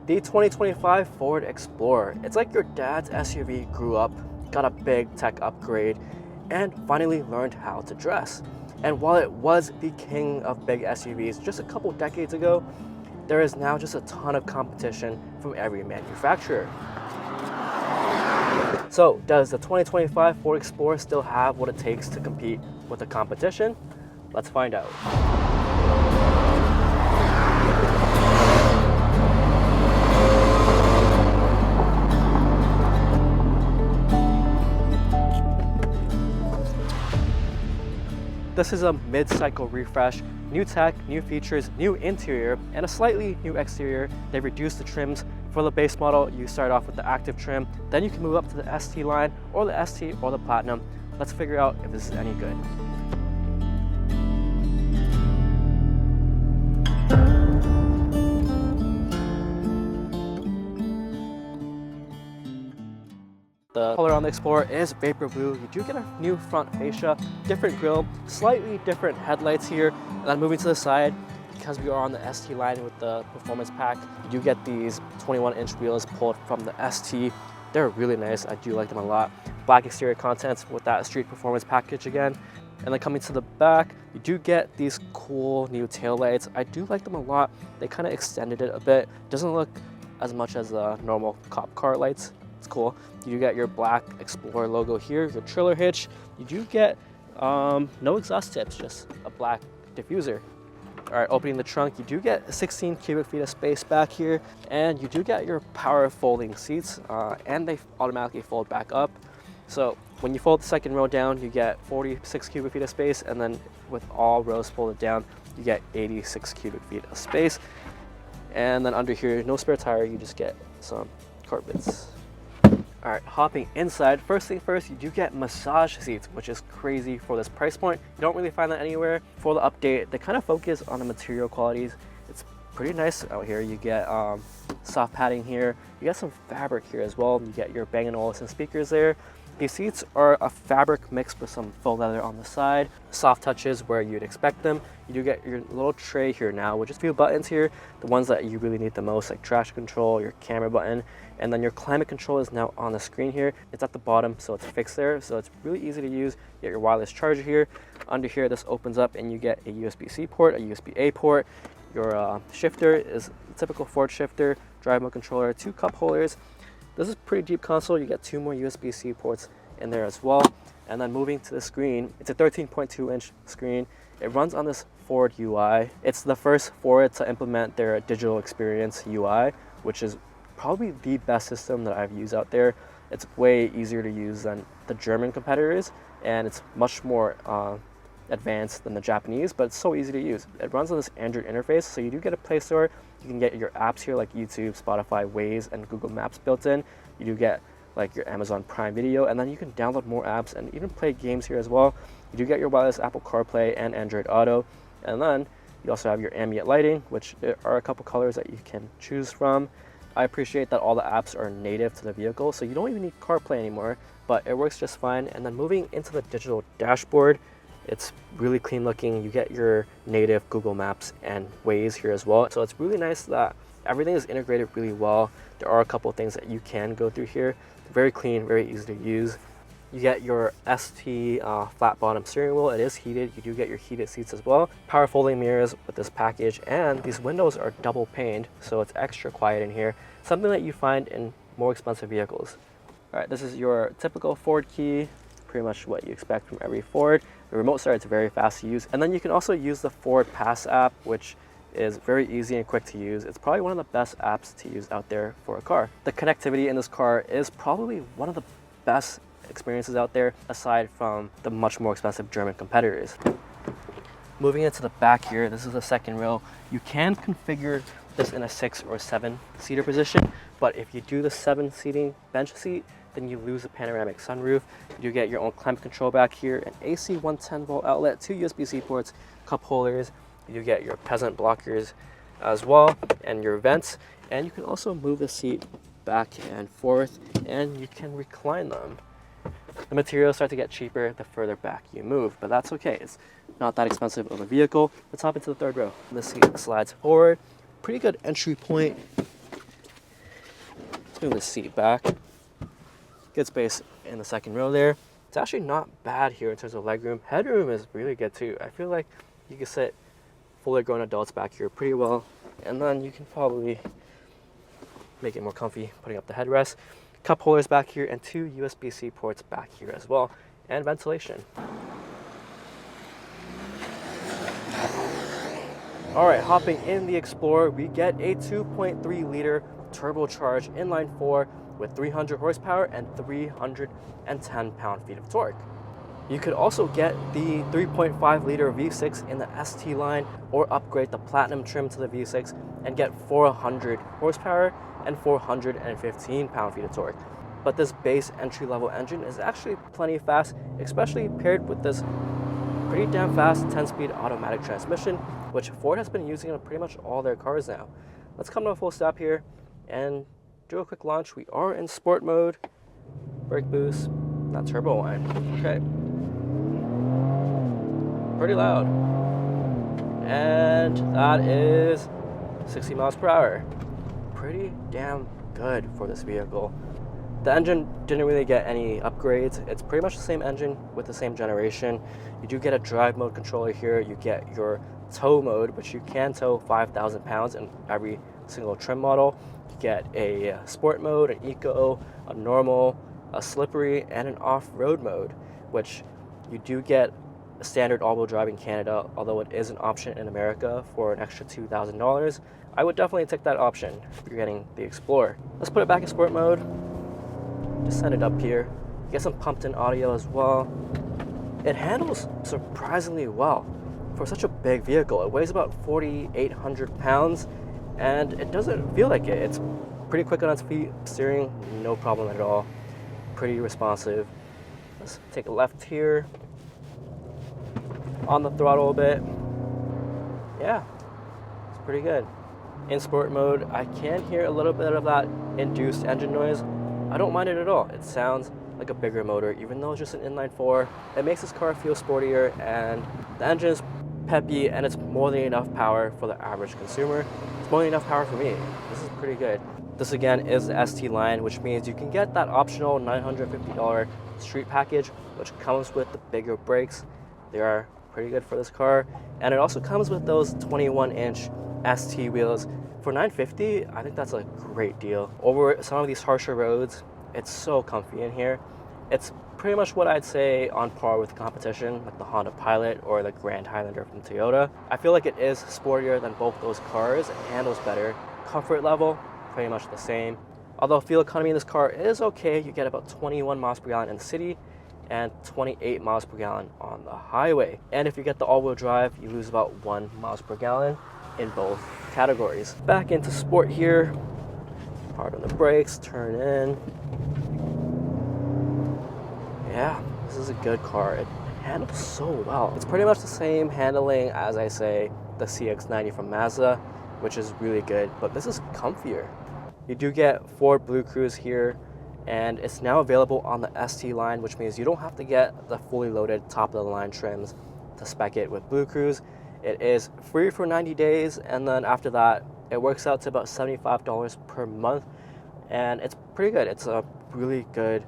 The 2025 Ford Explorer. It's like your dad's SUV grew up, got a big tech upgrade, and finally learned how to dress. And while it was the king of big SUVs just a couple decades ago, there is now just a ton of competition from every manufacturer. So, does the 2025 Ford Explorer still have what it takes to compete with the competition? Let's find out. This is a mid-cycle refresh, new tech, new features, new interior, and a slightly new exterior. They reduced the trims. For the base model, you start off with the active trim, then you can move up to the ST line, or the ST, or the Platinum. Let's figure out if this is any good. The color on the Explorer is Vapor Blue. You do get a new front fascia, different grille, slightly different headlights here. And then moving to the side, because we are on the ST line with the performance pack, you do get these 21-inch wheels pulled from the ST. They're really nice. I do like them a lot. Black exterior contents with that street performance package again. And then coming to the back, you do get these cool new taillights. I do like them a lot. They kind of extended it a bit. Doesn't look as much as the normal cop car lights. It's cool. You do get your black Explorer logo here, your trailer hitch. You do get no exhaust tips, just a black diffuser. All right, opening the trunk, you do get 16 cubic feet of space back here, and you do get your power folding seats, and they automatically fold back up. So when you fold the second row down, you get 46 cubic feet of space, and then with all rows folded down, you get 86 cubic feet of space. And then under here, no spare tire, you just get some carpets. All right, hopping inside, first thing first, you do get massage seats, which is crazy for this price point. You don't really find that anywhere. For the update, they kind of focus on the material qualities. It's pretty nice out here. You get soft padding here. You get some fabric here as well. You get your Bang & Olufsen speakers there. These seats are a fabric mixed with some faux leather on the side. Soft touches where you'd expect them. You do get your little tray here now, which is a few buttons here. The ones that you really need the most, like traction control, your camera button, and then your climate control is now on the screen here. It's at the bottom, so it's fixed there. So it's really easy to use. You get your wireless charger here. Under here, this opens up and you get a USB-C port, a USB-A port. Your shifter is a typical Ford shifter, drive mode controller, 2 cup holders. This is pretty deep console. You get 2 more USB-C ports in there as well. And then moving to the screen, it's a 13.2-inch screen. It runs on this Ford UI. It's the first Ford to implement their digital experience UI, which is probably the best system that I've used out there. It's way easier to use than the German competitors, and it's much more advanced than the Japanese, but it's so easy to use. It runs on this Android interface, so you do get a Play Store. You can get your apps here like YouTube, Spotify, Waze, and Google Maps built in. You do get like your Amazon Prime Video, and then you can download more apps and even play games here as well. You do get your wireless Apple CarPlay and Android Auto, and then you also have your ambient lighting, which there are a couple colors that you can choose from. I appreciate that all the apps are native to the vehicle, so you don't even need CarPlay anymore, but it works just fine. And then moving into the digital dashboard, it's really clean looking. You get your native Google Maps and Waze here as well. So it's really nice that everything is integrated really well. There are a couple things that you can go through here. Very clean, very easy to use. You get your ST flat bottom steering wheel. It is heated. You do get your heated seats as well. Power folding mirrors with this package, and these windows are double paned, so it's extra quiet in here. Something that you find in more expensive vehicles. All right, this is your typical Ford key, pretty much what you expect from every Ford. The remote start is very fast to use, and then you can also use the Ford Pass app, which is very easy and quick to use. It's probably one of the best apps to use out there for a car. The connectivity in this car is probably one of the best experiences out there, aside from the much more expensive German competitors. Moving into the back here, this is the second row. You can configure this in a 6 or 7 seater position, but if you do the 7 seating bench seat, then you lose the panoramic sunroof. You do get your own climate control back here, an AC 110 volt outlet, 2 USB-C ports, cup holders. You do get your peasant blockers as well, and your vents, and you can also move the seat back and forth, and you can recline them. The materials start to get cheaper the further back you move, but that's okay. It's not that expensive of a vehicle. Let's hop into the third row. The seat slides forward. Pretty good entry point. Let's move the seat back. Good space in the second row there. It's actually not bad here in terms of legroom. Headroom is really good too. I feel like you can sit fully grown adults back here pretty well. And then you can probably make it more comfy putting up the headrest. Cup holders back here and 2 USB-C ports back here as well. And ventilation. All right, hopping in the Explorer, we get a 2.3 liter turbocharged inline 4 with 300 horsepower and 310 pound-feet of torque. You could also get the 3.5 liter V6 in the ST line or upgrade the Platinum trim to the V6 and get 400 horsepower and 415 pound-feet of torque. But this base entry-level engine is actually plenty fast, especially paired with this pretty damn fast 10-speed automatic transmission, which Ford has been using on pretty much all their cars now. Let's come to a full stop here and do a quick launch. We are in sport mode. Brake boost, not turbo line. Okay. Pretty loud. And that is 60 miles per hour. Pretty damn good for this vehicle. The engine didn't really get any upgrades. It's pretty much the same engine with the same generation. You do get a drive mode controller here. You get your tow mode, which you can tow 5,000 pounds in every single trim model. You get a sport mode, an eco, a normal, a slippery, and an off-road mode, which you do get a standard all-wheel drive in Canada, although it is an option in America for an extra $2,000. I would definitely take that option if you're getting the Explorer. Let's put it back in sport mode. Just send it up here. You get some pumped-in audio as well. It handles surprisingly well for such a big vehicle. It weighs about 4,800 pounds, and it doesn't feel like it. It's pretty quick on its feet. Steering, no problem at all. Pretty responsive. Let's take a left here. On the throttle a bit. Yeah, it's pretty good. In sport mode, I can hear a little bit of that induced engine noise. I don't mind it at all. It sounds like a bigger motor, even though it's just an inline 4. It makes this car feel sportier, and the engine is peppy, and it's more than enough power for the average consumer. It's more than enough power for me. This is pretty good. This again is the ST line, which means you can get that optional $950 street package, which comes with the bigger brakes. They are pretty good for this car, and it also comes with those 21-inch ST wheels. For $950, I think that's a great deal. Over some of these harsher roads, it's so comfy in here. It's pretty much what I'd say on par with competition, like the Honda Pilot or the Grand Highlander from Toyota. I feel like it is sportier than both those cars. It handles better. Comfort level, pretty much the same. Although fuel economy in this car is okay, you get about 21 miles per gallon in the city and 28 miles per gallon on the highway. And if you get the all-wheel drive, you lose about 1 miles per gallon in both categories. Back into sport here. Hard on the brakes, turn in. Yeah, this is a good car. It handles so well. It's pretty much the same handling as, I say, the CX-90 from Mazda, which is really good, but this is comfier. You do get Ford Blue Cruise here, and it's now available on the ST line, which means you don't have to get the fully loaded top-of-the-line trims to spec it with Blue Cruise. It is free for 90 days, and then after that, it works out to about $75 per month, and it's pretty good. It's a really good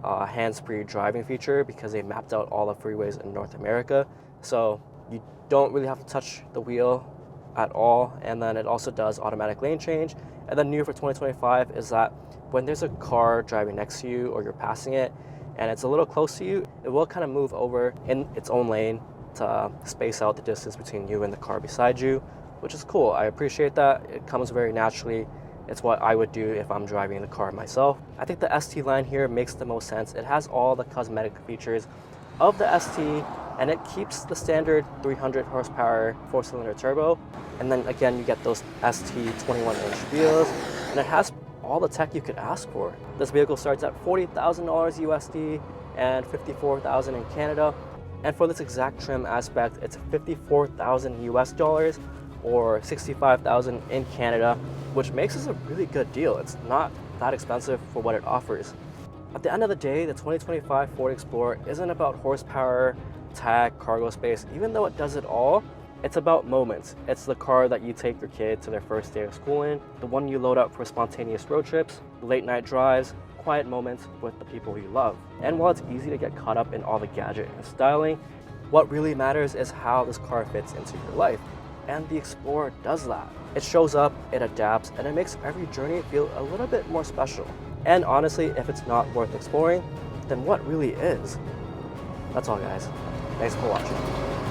hands-free driving feature because they mapped out all the freeways in North America, so you don't really have to touch the wheel at all. And then it also does automatic lane change. And then new for 2025 is that when there's a car driving next to you or you're passing it and it's a little close to you, it will kind of move over in its own lane to space out the distance between you and the car beside you, which is cool. I appreciate that. It comes very naturally. It's what I would do if I'm driving the car myself. I think the ST line here makes the most sense. It has all the cosmetic features of the ST, and it keeps the standard 300 horsepower 4-cylinder turbo. And then again, you get those ST 21-inch wheels, and it has all the tech you could ask for. This vehicle starts at $40,000 USD and $54,000 in Canada. And for this exact trim aspect, it's $54,000 US dollars or $65,000 in Canada, which makes this a really good deal. It's not that expensive for what it offers. At the end of the day, the 2025 Ford Explorer isn't about horsepower, tech, cargo space. Even though it does it all, It's about moments. It's the car that you take your kid to their first day of school in, the one you load up for spontaneous road trips, late night drives, quiet moments with the people you love. And while it's easy to get caught up in all the gadget and styling, what really matters is how this car fits into your life. And the Explorer does that. It shows up, it adapts, and it makes every journey feel a little bit more special. And honestly, if it's not worth exploring, then what really is? That's all, guys. Thanks for watching.